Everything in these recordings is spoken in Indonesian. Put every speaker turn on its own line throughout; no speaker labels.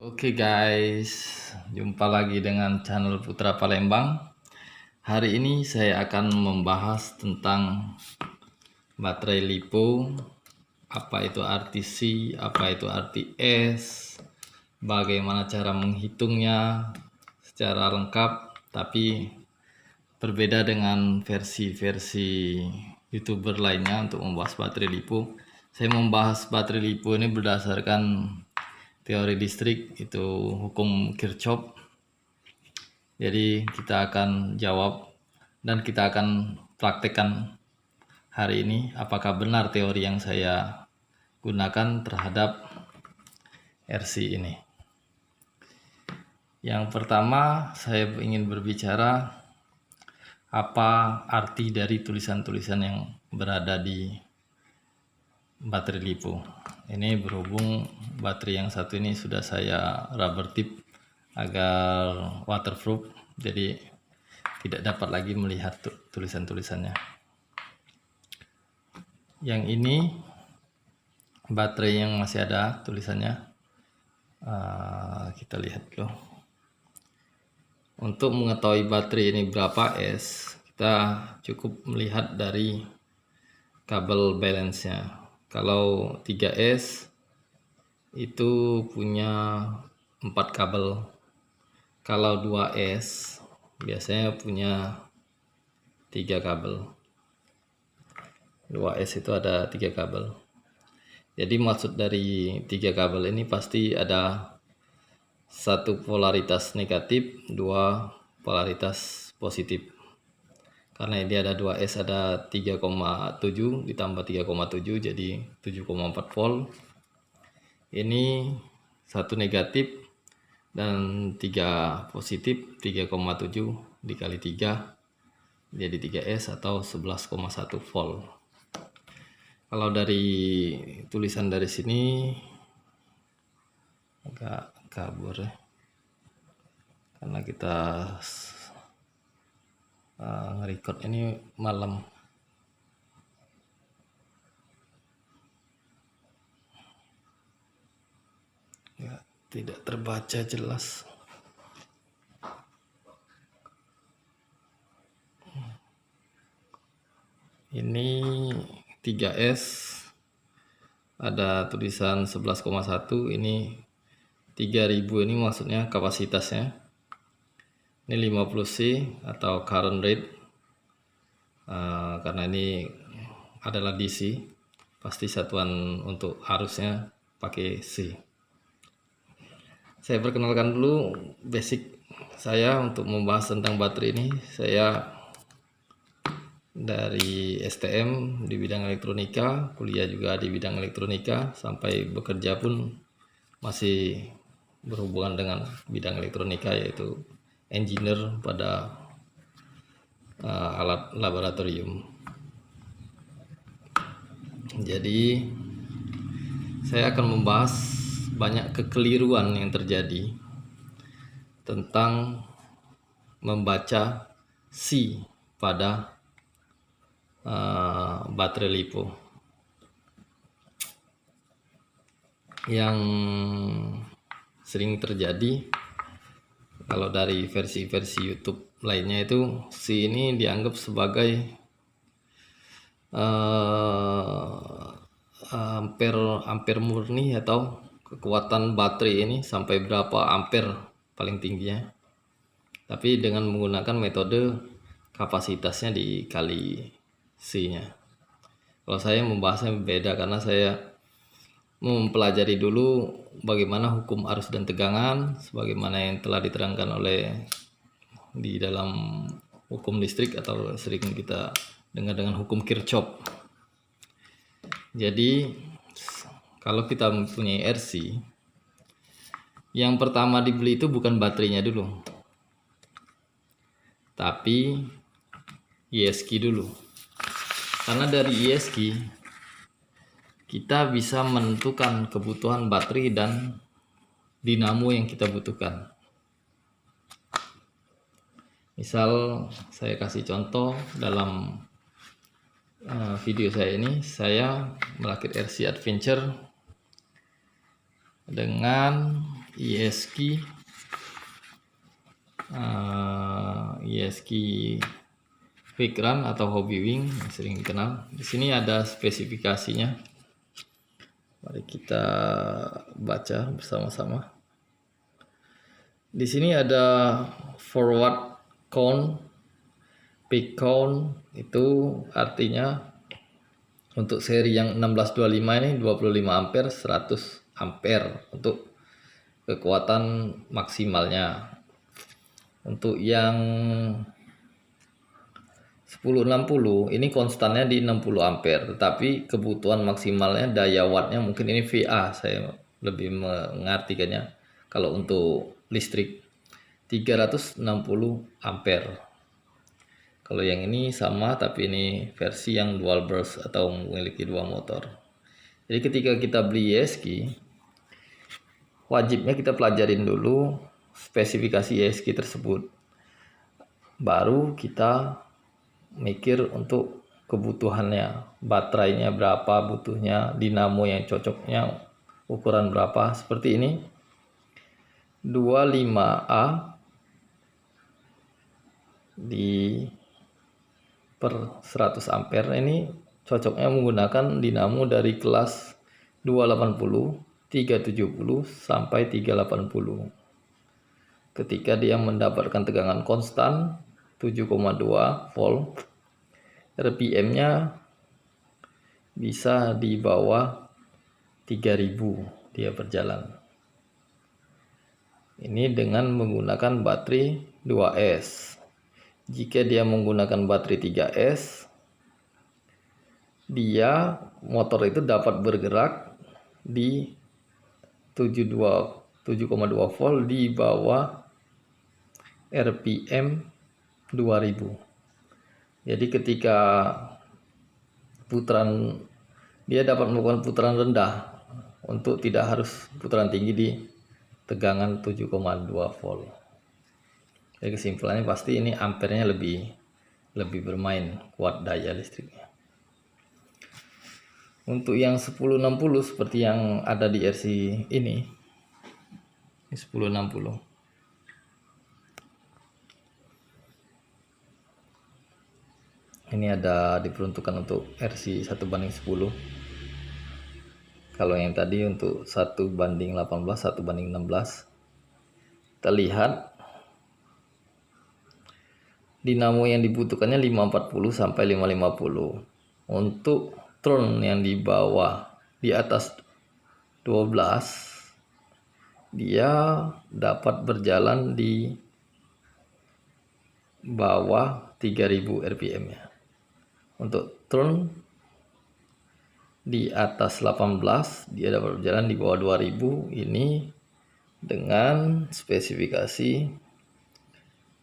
Oke guys, jumpa lagi dengan channel Putra Palembang. Hari ini saya akan membahas tentang baterai LiPo, apa itu arti C, apa itu arti S, bagaimana cara menghitungnya secara lengkap, tapi berbeda dengan versi-versi YouTuber lainnya untuk membahas baterai LiPo. Saya membahas baterai LiPo ini berdasarkan teori listrik, itu hukum Kirchhoff. Jadi kita akan jawab dan kita akan praktekkan hari ini apakah benar teori yang saya gunakan terhadap RC ini. Yang pertama, saya ingin berbicara apa arti dari tulisan-tulisan yang berada di baterai LiPo. Ini berhubung baterai yang satu ini sudah saya rubber tip agar waterproof, jadi tidak dapat lagi melihat tulisan-tulisannya. Yang ini baterai yang masih ada tulisannya. Kita lihat dulu. Untuk mengetahui baterai ini berapa S, kita cukup melihat dari kabel balance-nya. Kalau 3S itu punya 4 kabel. Kalau 2S biasanya punya 3 kabel. 2S itu ada 3 kabel. Jadi maksud dari 3 kabel ini pasti ada satu polaritas negatif, 2 polaritas positif. Karena ini ada 2S, ada 3,7 ditambah 3,7 jadi 7,4 volt. Ini satu negatif dan 3 positif, 3,7 dikali 3 jadi 3S atau 11,1 volt. Kalau dari tulisan dari sini agak kabur ya, karena kita nge-record ini malam. Ya, tidak terbaca jelas. Ini 3S ada tulisan 11,1, ini 3000, ini maksudnya kapasitasnya. Ini 50C atau current rate, karena ini adalah DC, pasti satuan untuk arusnya pakai C. Saya perkenalkan dulu basic saya untuk membahas tentang baterai ini. Saya dari STM di bidang elektronika, kuliah juga di bidang elektronika, sampai bekerja pun masih berhubungan dengan bidang elektronika, yaitu engineer pada alat laboratorium. Jadi saya akan membahas banyak kekeliruan yang terjadi tentang membaca C pada baterai LiPo. Yang sering terjadi kalau dari versi-versi YouTube lainnya itu C ini dianggap sebagai ampere murni atau kekuatan baterai ini sampai berapa ampere paling tingginya, tapi dengan menggunakan metode kapasitasnya dikali C nya. Kalau saya membahasnya beda, karena saya mempelajari dulu bagaimana hukum arus dan tegangan sebagaimana yang telah diterangkan oleh di dalam hukum listrik atau sering kita dengar dengan hukum Kirchhoff. Jadi kalau kita mempunyai RC, yang pertama dibeli itu bukan baterainya dulu, tapi ISQ dulu. Karena dari ISQ kita bisa menentukan kebutuhan baterai dan dinamo yang kita butuhkan. Misal saya kasih contoh dalam video saya ini, saya merakit RC Adventure dengan ESC Quick Run atau Hobby Wing yang sering dikenal. Di sini ada spesifikasinya. Mari kita baca bersama-sama. Di sini ada forward count, peak count, itu artinya untuk seri yang 1625 ini 25 ampere 100 ampere untuk kekuatan maksimalnya. Untuk yang 1060 ini konstannya di 60 ampere, tetapi kebutuhan maksimalnya daya wattnya mungkin ini VA, saya lebih mengartikannya. Kalau untuk listrik 360 ampere. Kalau yang ini sama, tapi ini versi yang dual burst atau memiliki dua motor. Jadi ketika kita beli ESC, wajibnya kita pelajarin dulu spesifikasi ESC tersebut. Baru kita mikir untuk kebutuhannya, baterainya berapa butuhnya, dinamo yang cocoknya ukuran berapa. Seperti ini 25A di per 100 ampere ini cocoknya menggunakan dinamo dari kelas 280, 370 sampai 380. Ketika dia mendapatkan tegangan konstan 7,2 volt, RPM-nya bisa di bawah 3000 dia berjalan. Ini dengan menggunakan baterai 2S. Jika dia menggunakan baterai 3S, dia motor itu dapat bergerak di 7,2 volt di bawah RPM 2000. Jadi ketika putaran, dia dapat melakukan putaran rendah untuk tidak harus putaran tinggi di tegangan 7,2 volt. Jadi kesimpulannya pasti ini ampernya lebih bermain, kuat daya listriknya. Untuk yang 1060 seperti yang ada di RC ini 1060. Ini ada diperuntukkan untuk RC 1:10. Kalau yang tadi untuk 1:18, 1:16. Kita lihat dinamo yang dibutuhkannya 540 sampai 550. Untuk turn yang di bawah, di atas 12, dia dapat berjalan di bawah 3000 rpm ya. Untuk turn di atas 18 dia dapat berjalan di bawah 2000, ini dengan spesifikasi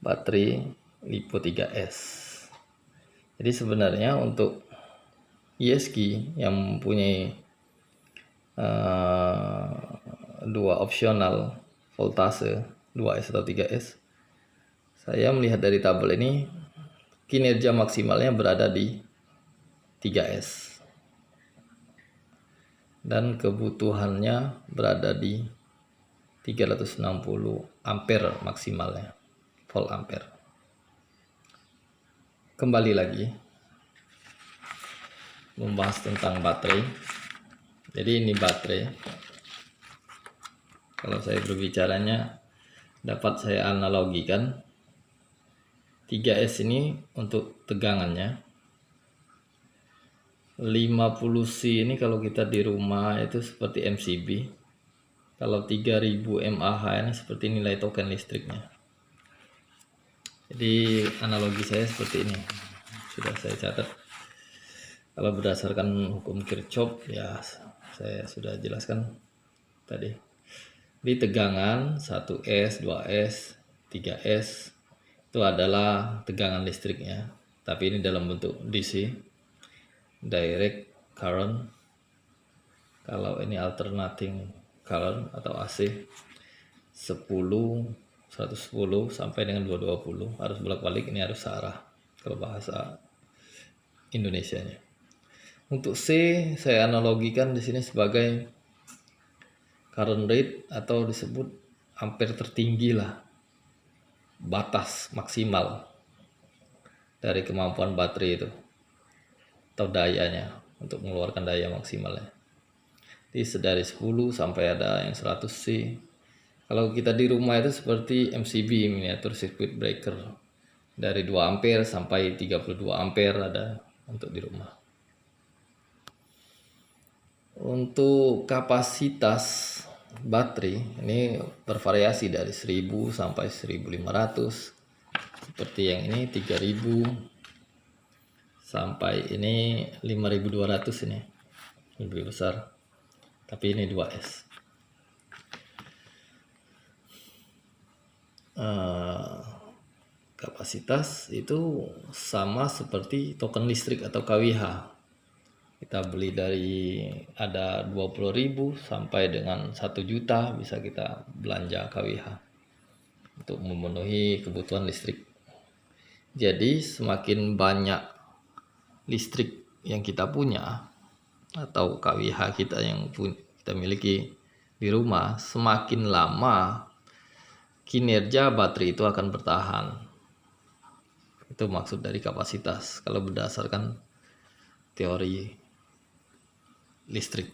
baterai Lipo 3S. Jadi sebenarnya untuk ESC yang mempunyai dua opsional voltase 2S atau 3S, saya melihat dari tabel ini kinerja maksimalnya berada di 3S dan kebutuhannya berada di 360 ampere maksimalnya, volt ampere. Kembali lagi membahas tentang baterai. Jadi ini baterai, kalau saya berbicaranya dapat saya analogikan 3S ini untuk tegangannya. 50C ini kalau kita di rumah itu seperti MCB. Kalau 3000 mAh ini seperti nilai token listriknya. Jadi analogi saya seperti ini. Sudah saya catat. Kalau berdasarkan hukum Kirchhoff ya saya sudah jelaskan tadi. Di tegangan 1S, 2S, 3S itu adalah tegangan listriknya. Tapi ini dalam bentuk DC, direct current. Kalau ini alternating current atau AC 10, 110 sampai dengan 220, harus bolak-balik, ini harus searah kalau bahasa Indonesianya. Untuk C saya analogikan di sini sebagai current rate atau disebut ampere tertinggi lah, batas maksimal dari kemampuan baterai itu atau dayanya untuk mengeluarkan daya maksimalnya. Jadi dari 10 sampai ada yang 100 C. Kalau kita di rumah itu seperti MCB, miniatur circuit breaker, dari 2 ampere sampai 32 ampere ada untuk di rumah. Untuk kapasitas baterai ini bervariasi dari 1000 sampai 1500. Seperti yang ini 3000 sampai ini 5200, ini lebih besar. Tapi ini 2S. Kapasitas itu sama seperti token listrik atau KWH. Kita beli dari ada 20.000 sampai dengan 1 juta bisa kita belanja KWH untuk memenuhi kebutuhan listrik. Jadi semakin banyak listrik yang kita punya atau KWH kita yang kita miliki di rumah, semakin lama kinerja baterai itu akan bertahan. Itu maksud dari kapasitas kalau berdasarkan teori listrik.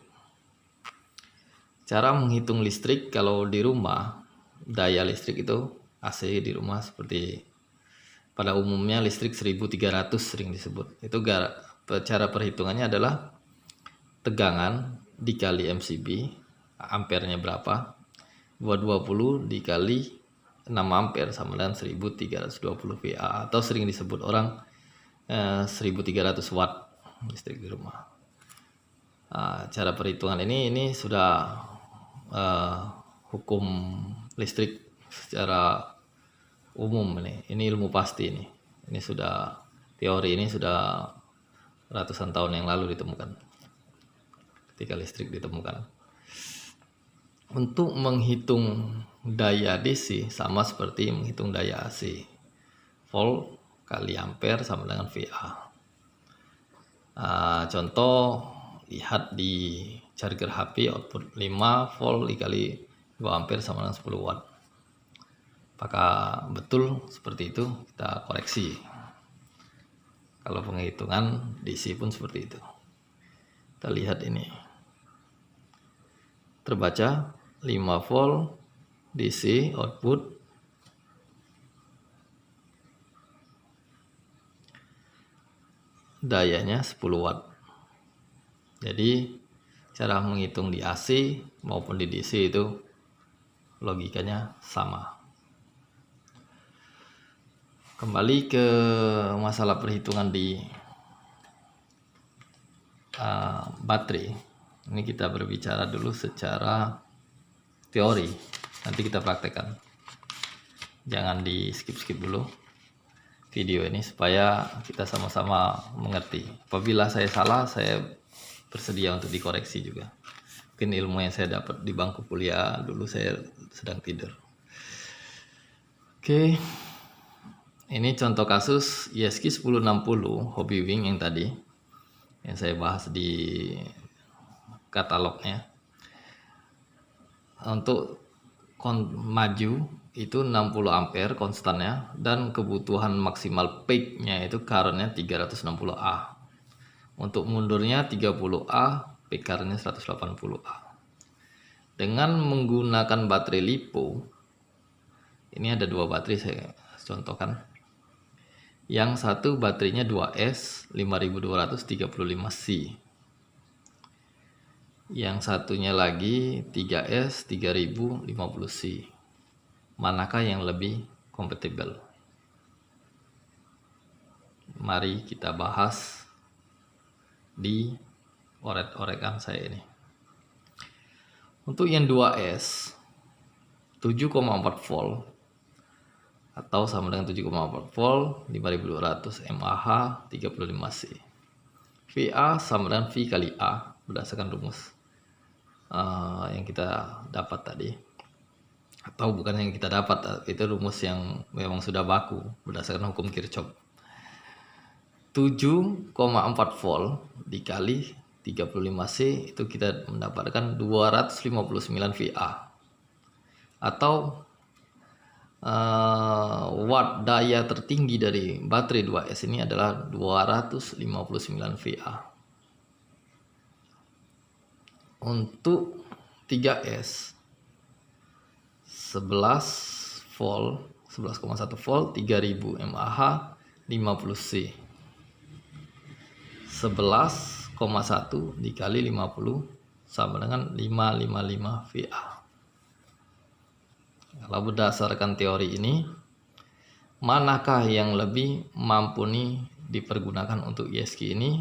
Cara menghitung listrik kalau di rumah, daya listrik itu AC di rumah seperti pada umumnya listrik 1300 sering disebut. Itu cara perhitungannya adalah tegangan dikali MCB, ampernya berapa, 220 dikali 6 ampere sama dengan 1320 VA, atau sering disebut orang 1300 watt listrik di rumah. Cara perhitungan ini sudah hukum listrik secara umum. Ini ilmu pasti. Ini sudah teori, ini sudah ratusan tahun yang lalu ditemukan ketika listrik ditemukan. Untuk menghitung daya DC sama seperti menghitung daya AC, volt kali ampere sama dengan VA. Contoh, lihat di charger HP, output 5 volt dikali 2 ampere sama dengan 10 watt. Apakah betul seperti itu? Kita koreksi. Kalau penghitungan DC pun seperti itu. Kita lihat ini. Terbaca 5 volt DC output, dayanya 10 watt. Jadi cara menghitung di AC maupun di DC itu logikanya sama. Kembali ke masalah perhitungan di baterai. Ini kita berbicara dulu secara teori, nanti kita praktekkan. Jangan di skip dulu video ini supaya kita sama-sama mengerti. Apabila saya salah, saya bersedia untuk dikoreksi juga. Mungkin ilmu yang saya dapat di bangku kuliah dulu saya sedang tidur. Oke. Ini contoh kasus ESQ 1060 Hobbywing yang tadi yang saya bahas di katalognya. Untuk maju itu 60 ampere konstannya, dan kebutuhan maksimal peak-nya itu current-nya 360A. Untuk mundurnya 30A, peak current-nya 180A. Dengan menggunakan baterai LiPo, ini ada 2 baterai saya contohkan. Yang satu baterainya 2S 5235C. Yang satunya lagi 3S 3050C. Manakah yang lebih kompatibel? Mari kita bahas di oret-orekan saya ini. Untuk yang 2S 7,4 volt atau sama dengan 7,4 volt 5200 mAh 35C. VA sama dengan V kali A berdasarkan rumus yang kita dapat tadi, atau bukan yang kita dapat, itu rumus yang memang sudah baku berdasarkan hukum Kirchhoff. 7,4 volt dikali 35C itu kita mendapatkan 259 VA. atau watt daya tertinggi dari baterai 2S ini adalah 259 VA. Untuk 3S 11 volt 11,1 volt 3000 mAh 50C 11,1 dikali 50 sama dengan 555 VA. Kalau berdasarkan teori ini, manakah yang lebih mampu dipergunakan untuk ESC ini?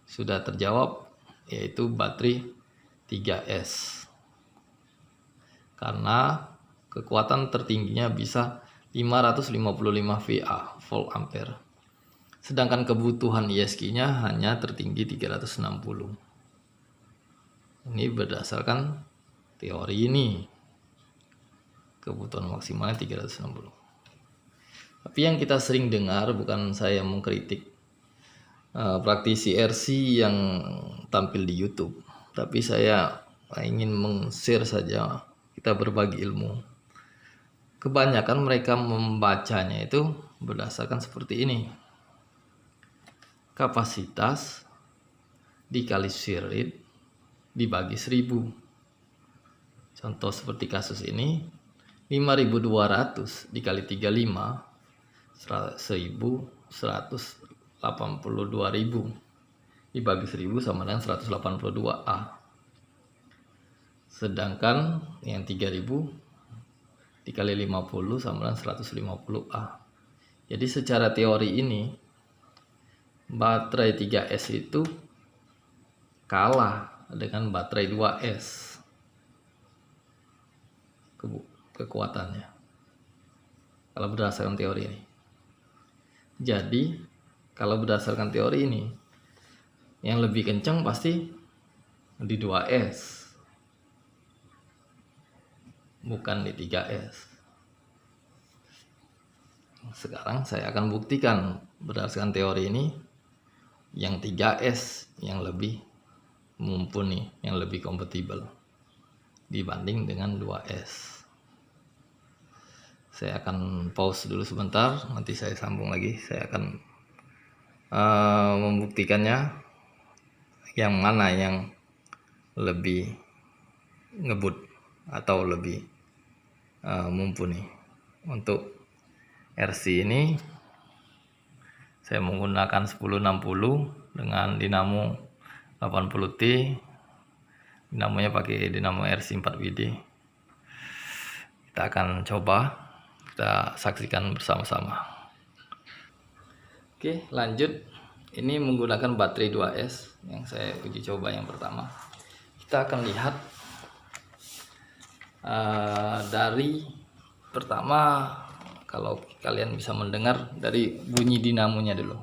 Sudah terjawab, yaitu baterai 3S. Karena kekuatan tertingginya bisa 555 VA, volt ampere. Sedangkan kebutuhan ESC-nya hanya tertinggi 360. Ini berdasarkan teori ini. Kebutuhan maksimalnya 360. Tapi yang kita sering dengar, bukan saya mengkritik praktisi RC yang tampil di YouTube, tapi saya ingin meng-share saja, kita berbagi ilmu. Kebanyakan mereka membacanya itu berdasarkan seperti ini. Kapasitas dikali shear rate dibagi 1000. Contoh seperti kasus ini, 5200 dikali 35 1182.000 dibagi 1000 sama dengan 182A. Sedangkan yang 3000 dikali 50 sama dengan 150A. Jadi secara teori ini baterai 3S itu kalah dengan baterai 2S kekuatannya kalau berdasarkan teori ini. Jadi kalau berdasarkan teori ini, yang lebih kencang pasti di 2S, bukan di 3S. Sekarang saya akan buktikan berdasarkan teori ini, yang 3S yang lebih mumpuni, yang lebih kompatibel dibanding dengan 2S. Saya akan pause dulu sebentar, nanti saya sambung lagi. Saya akan membuktikannya yang mana yang lebih ngebut atau lebih mumpuni. Untuk RC ini saya menggunakan 1060 dengan dinamo 80T. Dinamonya pakai dinamo RC 4WD. Kita akan coba, kita saksikan bersama-sama. Oke, lanjut. Ini menggunakan baterai 2S yang saya uji coba yang pertama. Kita akan lihat dari pertama, kalau kalian bisa mendengar dari bunyi dinamonya dulu.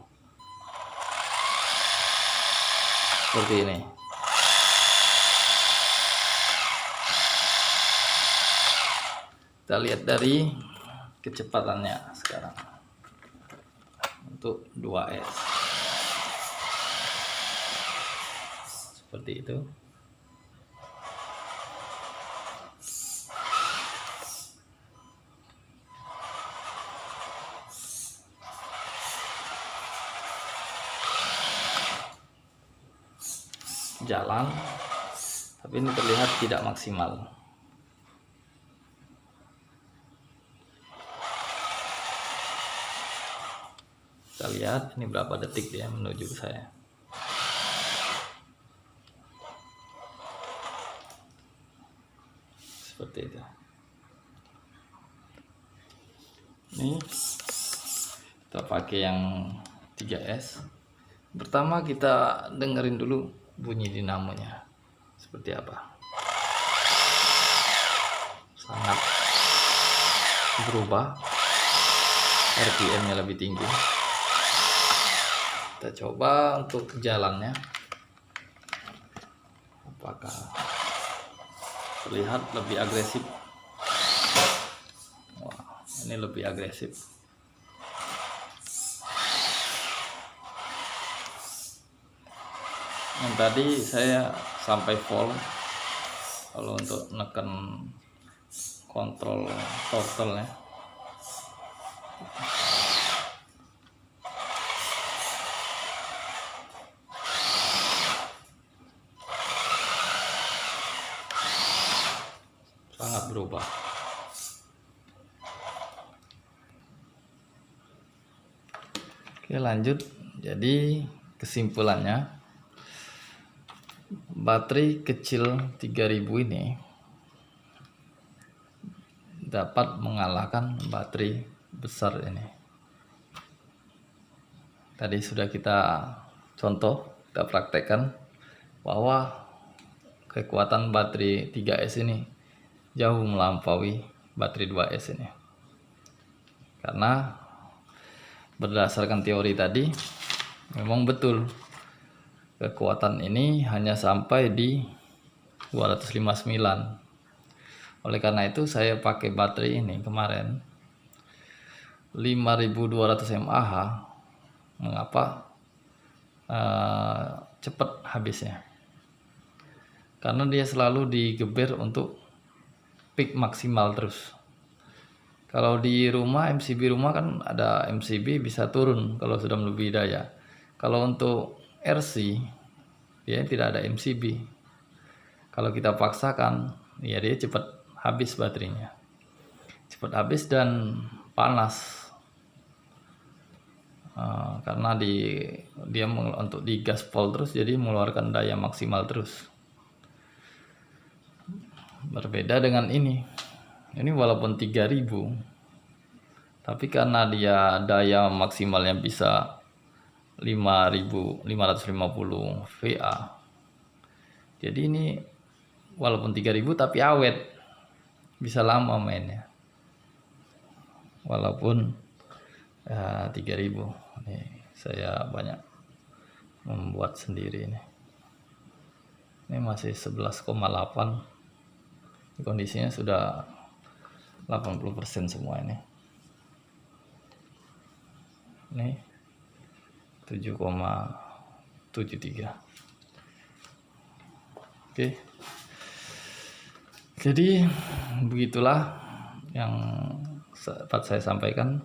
Seperti ini. Kita lihat dari kecepatannya sekarang untuk 2S seperti itu. Jalan, tapi ini terlihat tidak maksimal. Kita lihat ini berapa detik dia menuju ke saya. Seperti itu. Ini kita pakai yang 3S. Pertama kita dengerin dulu bunyi dinamonya seperti apa. Sangat berubah, RPM-nya lebih tinggi. Kita coba untuk jalannya, apakah terlihat lebih agresif. Wah, ini lebih agresif. Yang tadi saya sampai full. Kalau untuk neken kontrol throttle ya. Sangat berubah. Oke, lanjut. Jadi kesimpulannya, baterai kecil 3000 ini dapat mengalahkan baterai besar ini. Tadi sudah kita kita praktekkan bahwa kekuatan baterai 3S ini jauh melampaui baterai 2S ini. Karena berdasarkan teori tadi, memang betul kekuatan ini hanya sampai di 259. Oleh karena itu saya pakai baterai ini kemarin 5200 mAh. Mengapa cepat habisnya? Karena dia selalu digeber untuk peak maksimal terus. Kalau di rumah, MCB rumah kan ada MCB bisa turun kalau sudah melebihi daya. Kalau untuk RC dia tidak ada MCB. Kalau kita paksakan, ya dia cepat habis baterainya. Cepat habis dan panas. Karena dia untuk di gaspol terus, jadi mengeluarkan daya maksimal terus. Berbeda dengan ini walaupun 3000, tapi karena dia daya maksimalnya bisa 5550 VA, jadi ini walaupun 3000 tapi awet, bisa lama mainnya walaupun 3000. Nih, saya banyak membuat sendiri ini masih 11,8. Kondisinya sudah 80% semua ini 7,73. Oke, jadi begitulah yang dapat saya sampaikan.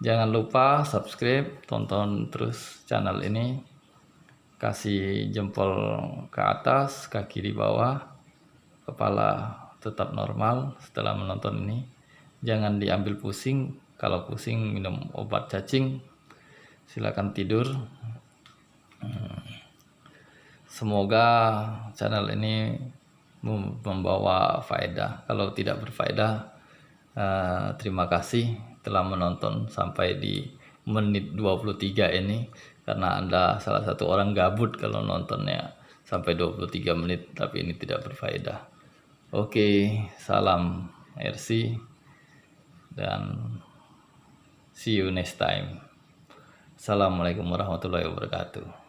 Jangan lupa subscribe, tonton terus channel ini, kasih jempol ke atas, kaki di bawah, kepala tetap normal setelah menonton ini. Jangan diambil pusing. Kalau pusing, minum obat cacing, silakan tidur. Semoga channel ini membawa faedah. Kalau tidak berfaedah, terima kasih telah menonton sampai di menit 23 ini, karena Anda salah satu orang gabut kalau nontonnya sampai 23 menit, tapi ini tidak berfaedah. Oke, salam RC dan see you next time. Assalamualaikum warahmatullahi wabarakatuh.